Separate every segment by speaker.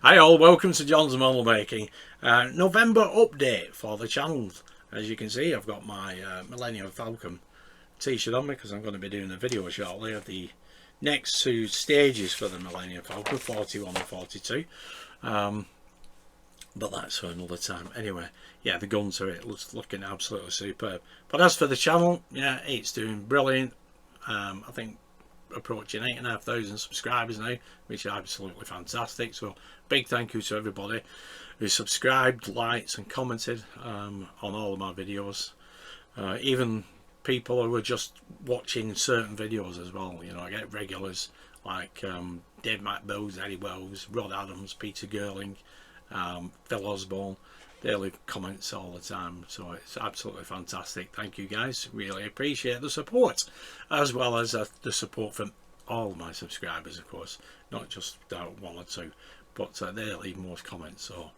Speaker 1: Hi all, welcome to John's Model Making. November update for the channel. As you can see, I've got my Millennium Falcon t-shirt on me because I'm going to be doing a video shortly of the next two stages for the Millennium Falcon, 41 and 42. But that's for another time. Anyway, yeah, the guns are looking absolutely superb. But as for the channel, yeah, it's doing brilliant. I think approaching 8,500 subscribers now, which is absolutely fantastic. So big thank you to everybody who subscribed, liked and commented on all of my videos, even people who are just watching certain videos as well. You know, I get regulars like Dave McBowes, Eddie Wells, Rod Adams, Peter Girling, Phil Osborne. They leave comments all the time, so it's absolutely fantastic. Thank you guys, really appreciate the support, as well as the support from all my subscribers, of course, not just one or two, but they leave most comments. So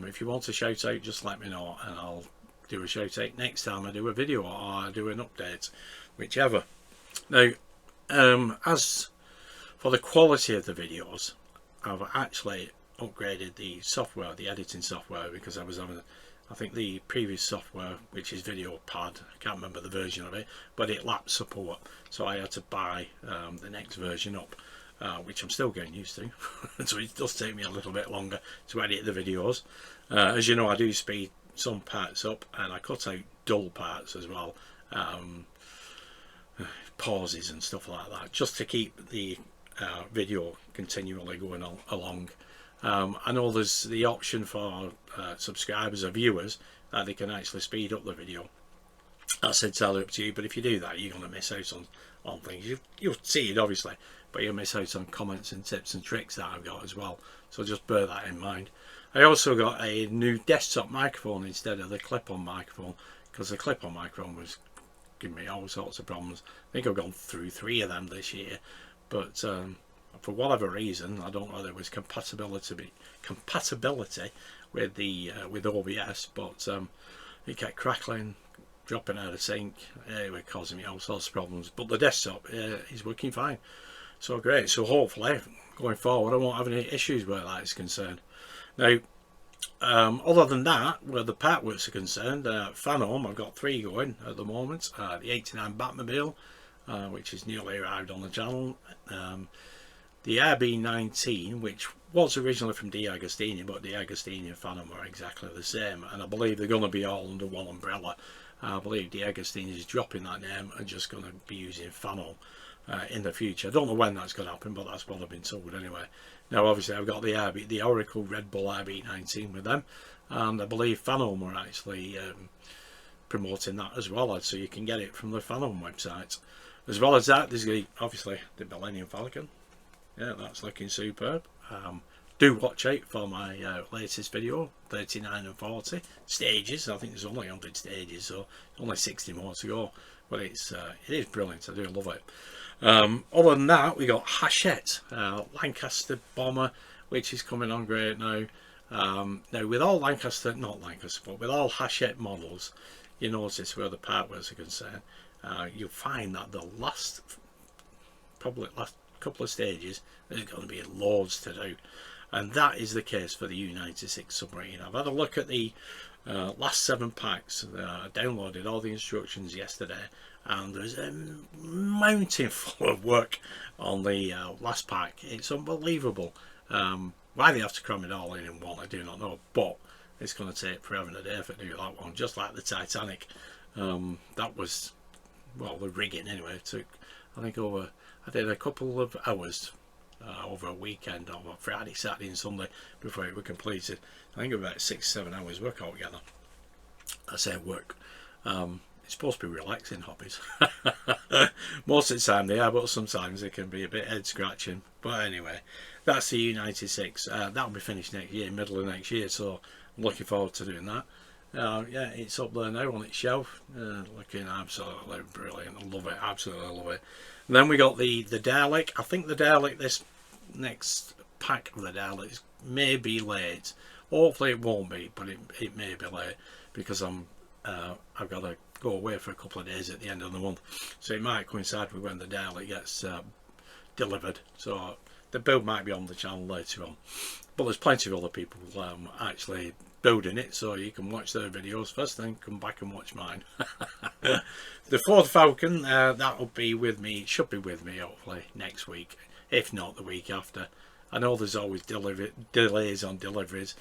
Speaker 1: if you want a shout out, just let me know and I'll do a shout out next time I do a video or I do an update, whichever. Now as for the quality of the videos, I've actually upgraded the software, the editing software, because I was having, I think the previous software, which is Video Pad, I can't remember the version of it, but it lacked support, so I had to buy the next version up, which I'm still getting used to. So it does take me a little bit longer to edit the videos. As you know, I do speed some parts up and I cut out dull parts as well, pauses and stuff like that, just to keep the video continually going along. I know there's the option for subscribers or viewers that they can actually speed up the video. That's entirely up to you, but if you do that, you're going to miss out on things. You'll see it obviously, but you'll miss out on comments and tips and tricks that I've got as well, so just bear that in mind. I also got a new desktop microphone instead of the clip-on microphone, because the clip-on microphone was giving me all sorts of problems. I think I've gone through 3 of them this year, but for whatever reason, I don't know, there was compatibility with the with OBS, but it kept crackling, dropping out of sync. It was causing me all sorts of problems. But the desktop is working fine, so great. So hopefully going forward I won't have any issues where that is concerned. Now other than that, where the part works are concerned, fan home, I've got 3 going at the moment. The 89 Batmobile, which is nearly arrived on the channel. The RB19, which was originally from D'Agostini, but D'Agostini and Phantom are exactly the same, and I believe they're going to be all under one umbrella. I believe D'Agostini is dropping that name and just going to be using Phantom in the future. I don't know when that's going to happen, but that's what I've been told anyway. Now obviously I've got the Oracle Red Bull RB19 with them, and I believe Phantom are actually promoting that as well, so you can get it from the Phantom website. As well as that, there's obviously the Millennium Falcon. Yeah, that's looking superb. Do watch out for my latest video, 39 and 40 stages. I think there's only 100 stages, so only 60 more to go. But it is brilliant. I do love it. Other than that, we got Hachette, Lancaster bomber, which is coming on great now. Now with all but with all Hachette models, you notice where the part works are concerned, you'll find that the probably last couple of stages there's going to be loads to do, and that is the case for the U-96 submarine. I've had a look at the last 7 packs. I downloaded all the instructions yesterday, and there's a mountain full of work on the last pack. It's unbelievable. Why they have to cram it all in one, I do not know, but it's going to take forever and a day for to do that one, just like the Titanic. That was, well, the rigging anyway, it took, I think I did a couple of hours over a weekend, over Friday, Saturday and Sunday before it was completed. I think about 6-7 hours work altogether. I say work. It's supposed to be relaxing hobbies. Most of the time they are, but sometimes they can be a bit head scratching. But anyway, that's the U-96. That'll be finished next year, middle of next year, so I'm looking forward to doing that. Yeah, it's up there now on its shelf, looking absolutely brilliant. I love it, absolutely love it. And then we got the Dalek. I think the Dalek, this next pack of the Daleks may be late. Hopefully it won't be, but it may be late, because I've got to go away for a couple of days at the end of the month, so it might coincide with when the Dalek gets delivered. So the build might be on the channel later on. but there's plenty of other people actually building it, so you can watch their videos first, then come back and watch mine. The Ford Falcon, that'll be with me, should be with me hopefully next week, if not the week after. I know there's always delays on deliveries,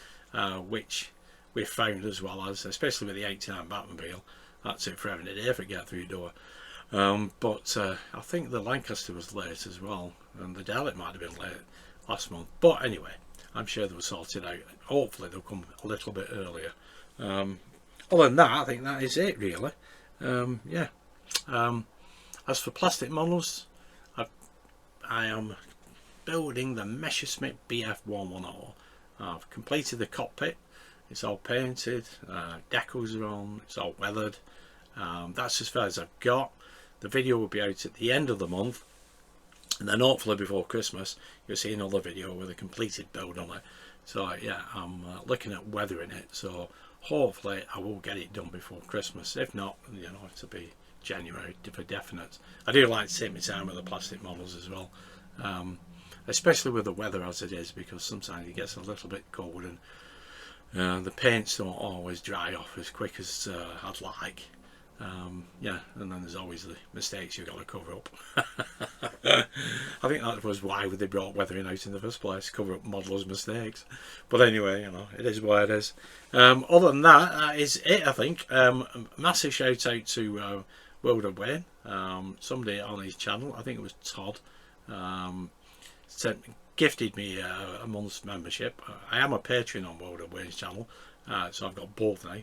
Speaker 1: which we've found as well, as especially with the 89 Batmobile. That's it forever and a day if it gets through your door. But I think the Lancaster was late as well, and the Dalek might have been late last month. But anyway, I'm sure they'll sort it out. Hopefully they'll come a little bit earlier. Other than that, I think that is it really. Yeah. As for plastic models, I am building the Messerschmitt BF110. I've completed the cockpit. It's all painted, decals are on, it's all weathered. That's as far as I've got. The video will be out at the end of the month, and then hopefully before Christmas you'll see another video with a completed build on it. So yeah, I'm looking at weathering it, so hopefully I will get it done before Christmas. If not, you know, it'll be January for definite. I do like to take my time with the plastic models as well, especially with the weather as it is, because sometimes it gets a little bit cold and the paints don't always dry off as quick as I'd like. Yeah, and then there's always the mistakes you've got to cover up. I think that was why they brought weathering out in the first place, cover up modellers' mistakes. But anyway, you know, it is what it is. Other than that, that is it, I think. Massive shout out to World of Wayne. Somebody on his channel, I think it was Todd, gifted me a month's membership. I am a patron on World of Wayne's channel, so I've got both now,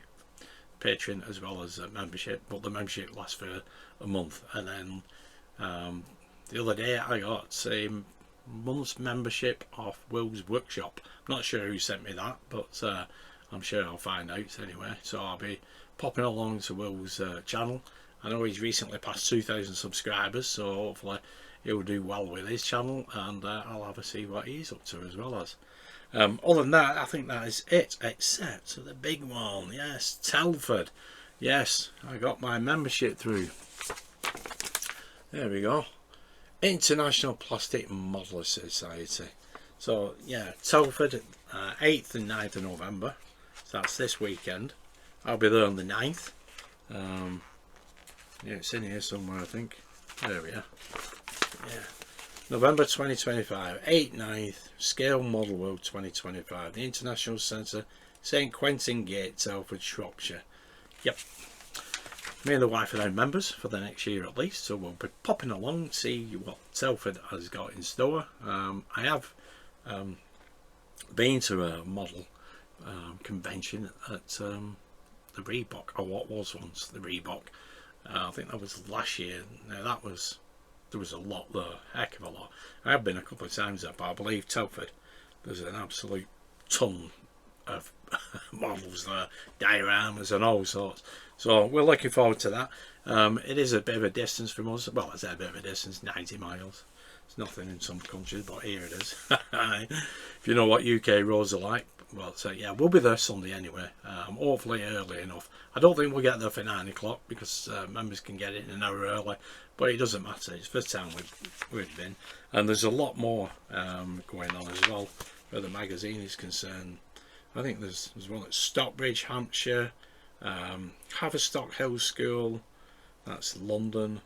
Speaker 1: patron as well as a membership, but the membership lasts for a month. And then the other day I got a month's membership off Will's Workshop. I'm not sure who sent me that, but I'm sure I'll find out anyway. So I'll be popping along to Will's channel. I know he's recently passed 2,000 subscribers, so hopefully he'll do well with his channel, and I'll have a see what he's up to as well as. Other than that, I think that is it, except the big one. Yes, Telford. Yes, I got my membership through. There we go. International Plastic Modeller Society. So yeah, Telford, 8th and 9th of November. So that's this weekend. I'll be there on the 9th. Yeah, it's in here somewhere, I think. There we are. Yeah, November 2025, 8th, 9th, Scale Model World 2025, the International Centre, St Quentin Gate, Telford, Shropshire. Yep. Me and the wife are now members for the next year at least, so we'll be popping along to see what Telford has got in store. I have been to a model convention at the Reebok, or what was once the Reebok. I think that was last year. Now that was, there was a lot there, heck of a lot. I have been a couple of times there, but I believe Telford, there's an absolute ton of models there, dioramas and all sorts. So we're looking forward to that. It is a bit of a distance from us. Well, it's a bit of a distance, 90 miles. It's nothing in some countries, but here it is. If you know what UK roads are like. Well, so yeah, we'll be there Sunday anyway. Hopefully early enough. I don't think we'll get there for 9 o'clock because members can get in an hour early, but it doesn't matter. It's the first time we've been, and there's a lot more going on as well where the magazine is concerned. I think there's one at Stockbridge, Hampshire, Haverstock Hill School, that's London.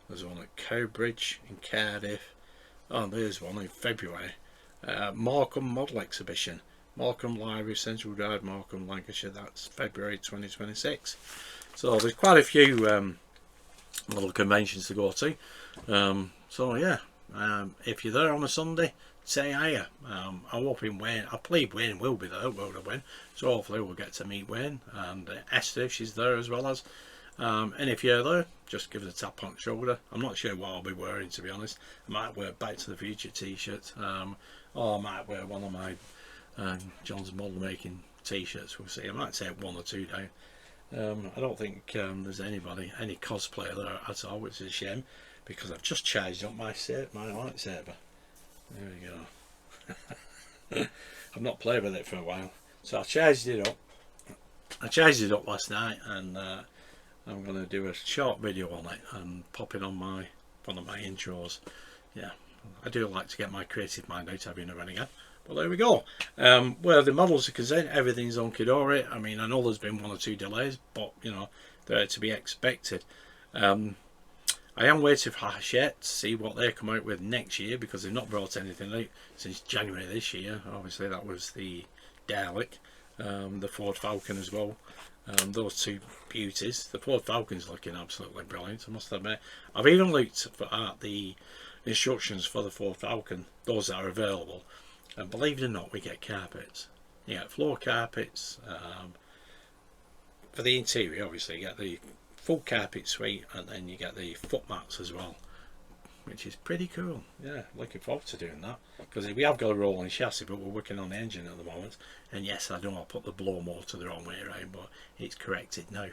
Speaker 1: There's one at Cowbridge in Cardiff. Oh, there's one in February. Markham Model Exhibition, Markham Library, Central Drive, Markham, Lancashire. That's February 2026. So there's quite a few little conventions to go to. So yeah, if you're there on a Sunday, say hiya. I'm hoping Wayne, I believe Wayne will be there, World of Wayne. So hopefully we'll get to meet Wayne and Esther if she's there as well as. And if you're there, just give us a tap on the shoulder. I'm not sure what I'll be wearing, to be honest. I might wear Back to the Future t-shirt, or I might wear one of my John's model making t-shirts. We'll see. I might take one or two down. I don't think there's any cosplayer there at all, which is a shame because I've just charged up my lightsaber. There we go. I've not played with it for a while, so I charged it up. I charged it up last night, and I'm going to do a short video on it and pop it on one of my intros. Yeah, I do like to get my creative mind out every now and again. But there we go. Where the models are concerned, everything's hunky-dory. I mean, I know there's been 1 or 2 delays, but you know, they're to be expected. I am waiting for Hachette to see what they come out with next year, because they've not brought anything out since January this year. Obviously that was the Dalek, the Ford Falcon as well. Those 2 beauties. The Ford Falcon's looking absolutely brilliant, I must admit. I've even looked at the instructions for the Ford Falcon, those that are available, and believe it or not, we get carpets. You get floor carpets. For the interior, obviously you get the full carpet suite, and then you get the foot mats as well, which is pretty cool. Yeah, looking forward to doing that, because we have got a rolling chassis, but we're working on the engine at the moment. And yes, I know I put the blow motor the wrong way around, but it's corrected now.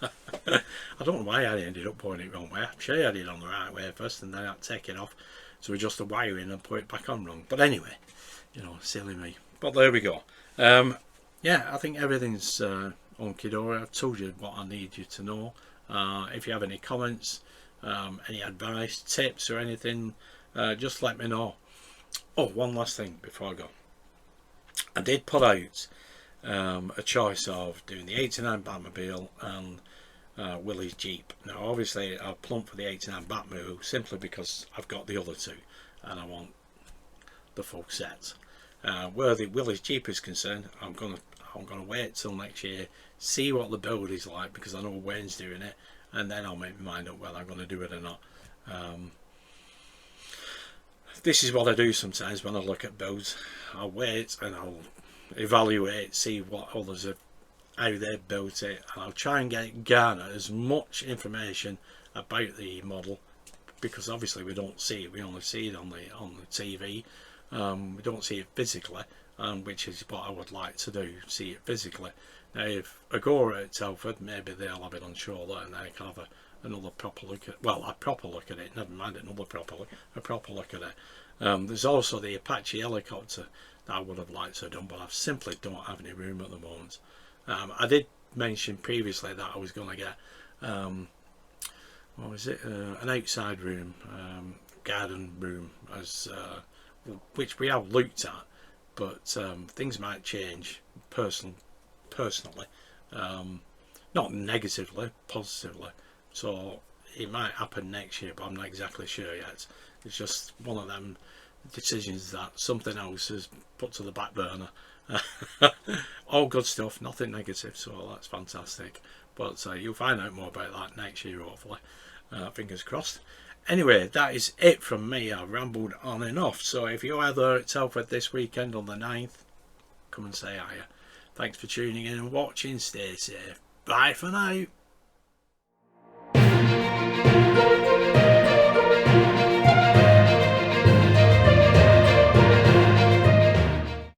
Speaker 1: I don't know why I ended up putting it the wrong way. I'm sure I did it on the right way first, and then I had to take it off to adjust the wiring and put it back on wrong. But anyway, you know, silly me. But there we go. Yeah, I think everything's hunky-dory. I've told you what I need you to know. If you have any comments, any advice, tips or anything, just let me know. Oh, one last thing before I go. I did put out a choice of doing the 89 Batmobile and Willie's Jeep. Now obviously I plumped for the 89 Batmobile simply because I've got the other 2 and I want the full set. Where the Willie's Jeep is concerned, I'm gonna wait till next year, see what the build is like, because I know Wayne's doing it, and then I'll make my mind up whether I'm going to do it or not. This is what I do sometimes when I look at builds. I'll wait and I'll evaluate, see what others have, how they've built it, and I'll try and garner as much information about the model, because obviously we don't see it, we only see it on the TV. We don't see it physically, which is what I would like to do, see it physically. Now if I go at Telford, maybe they'll have it on shoulder, and I can have another proper look at, well, a proper look at it, never mind another proper look, a proper look at it. There's also the Apache helicopter that I would have liked to have done, but I simply don't have any room at the moment. I did mention previously that I was going to get what was it, an outside room, garden room, as which we have looked at, but things might change personally, not negatively, positively. So it might happen next year, but I'm not exactly sure yet. It's just one of them decisions that something else is put to the back burner. All good stuff, nothing negative, so that's fantastic. But you'll find out more about that next year, hopefully. Fingers crossed. Anyway, that is it from me. I've rambled on enough. So if you're either at Telford this weekend on the 9th, come and say hi. Thanks for tuning in and watching. Stay safe. Bye for now.